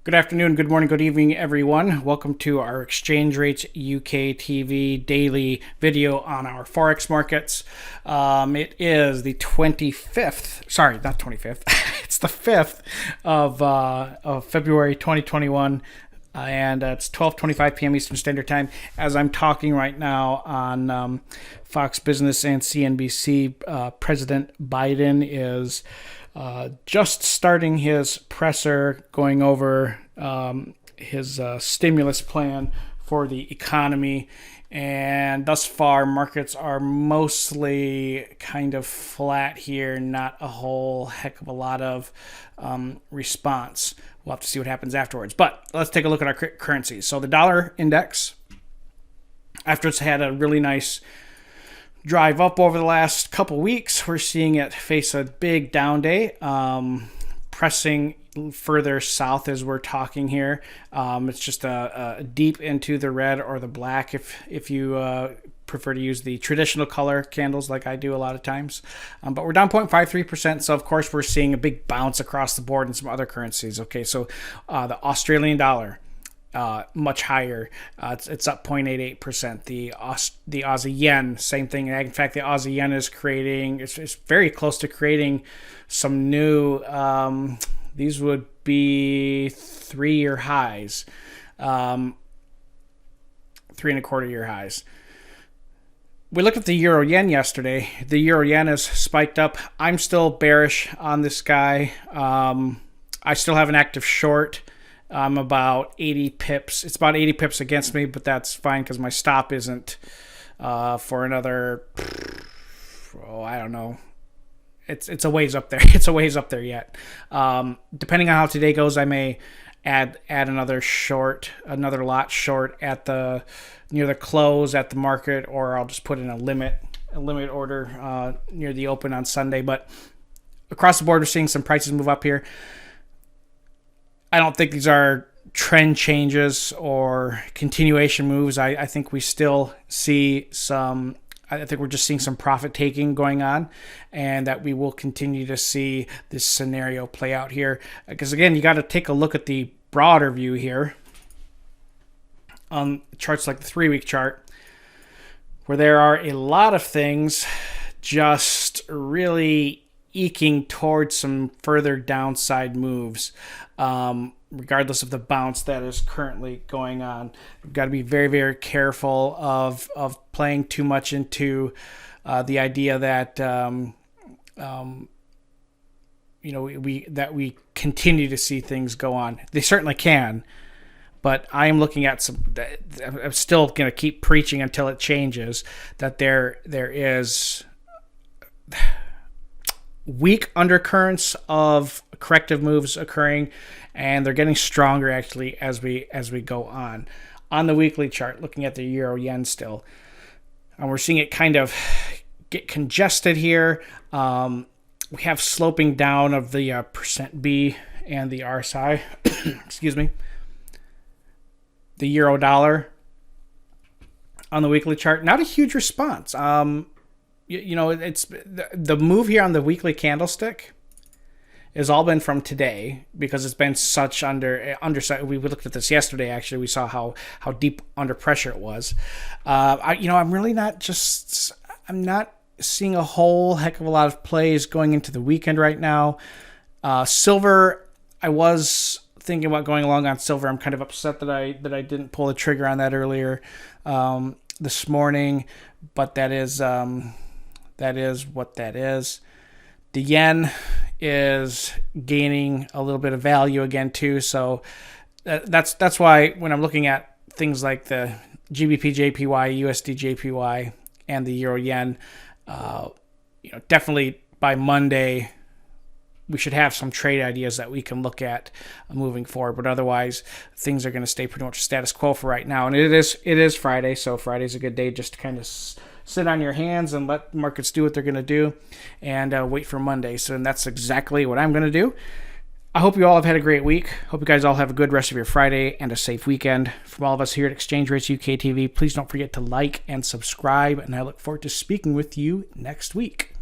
Good afternoon, good morning, good evening, everyone. Welcome to our Exchange Rates UK TV daily video on our Forex markets. It is the 25th, sorry, not 25th, it's the 5th of February 2021. And it's 12:25 p.m. Eastern Standard Time as I'm talking right now on Fox Business and CNBC. President Biden is just starting his presser, going over his stimulus plan for the economy. And thus far, markets are mostly kind of flat here, not a whole heck of a lot of response. We'll have to see what happens afterwards. But let's take a look at our currencies. So the dollar index, after it's had a really nice drive up over the last couple weeks, we're seeing it face a big down day, pressing further south as we're talking here. It's just a deep into the red or the black if you prefer to use the traditional color candles like I do a lot of times. But we're down 0.53%. So, of course, we're seeing a big bounce across the board in some other currencies. Okay, so the Australian dollar, much higher. It's up 0.88%. The Aussie yen, same thing. In fact, the Aussie yen is creating, it's very close to creating some new, these would be 3-year highs, 3.25-year highs. We looked at the euro yen yesterday. The euro yen is spiked up. I'm still bearish on this guy. I still have an active short. I'm about 80 pips. It's about 80 pips against me, but that's fine because my stop isn't for another, I don't know. It's a ways up there. It's a ways up there yet. Depending on how today goes, I may add another short, another lot short at near the close at the market, or I'll just put in a limit order near the open on Sunday. But across the board, we're seeing some prices move up here. I don't think these are trend changes or continuation moves. I think we still see some. I think we're just seeing some profit taking going on, and that we will continue to see this scenario play out here. Because again, you got to take a look at the broader view here on charts like the 3-week chart, where there are a lot of things just really eking towards some further downside moves. Regardless of the bounce that is currently going on, we've got to be very, very careful of playing too much into the idea that we continue to see things go on. They certainly can, but I am looking at some. I'm still going to keep preaching until it changes. That there is weak undercurrents of corrective moves occurring, and they're getting stronger actually as we go on. On the weekly chart, looking at the euro yen still, and we're seeing it kind of get congested here. We have sloping down of the percent B and the RSI. Excuse me. The euro dollar on the weekly chart, not a huge response. It's the move here on the weekly candlestick has all been from today, because it's been such under. We looked at this yesterday. Actually, we saw how deep under pressure it was. I'm not seeing a whole heck of a lot of plays going into the weekend right now. Silver, I was thinking about going along on silver. I'm kind of upset that I didn't pull the trigger on that earlier this morning, but that is what that is. The yen is gaining a little bit of value again too, so that's why when I'm looking at things like the GBP JPY, USD JPY, and the euro yen, definitely by Monday we should have some trade ideas that we can look at moving forward. But otherwise, things are going to stay pretty much status quo for right now. And it is Friday, so Friday's a good day just to kind of sit on your hands and let markets do what they're going to do, and wait for Monday. So that's exactly what I'm going to do. I hope you all have had a great week. Hope you guys all have a good rest of your Friday and a safe weekend. From all of us here at Exchange Rates UK TV, please don't forget to like and subscribe, and I look forward to speaking with you next week.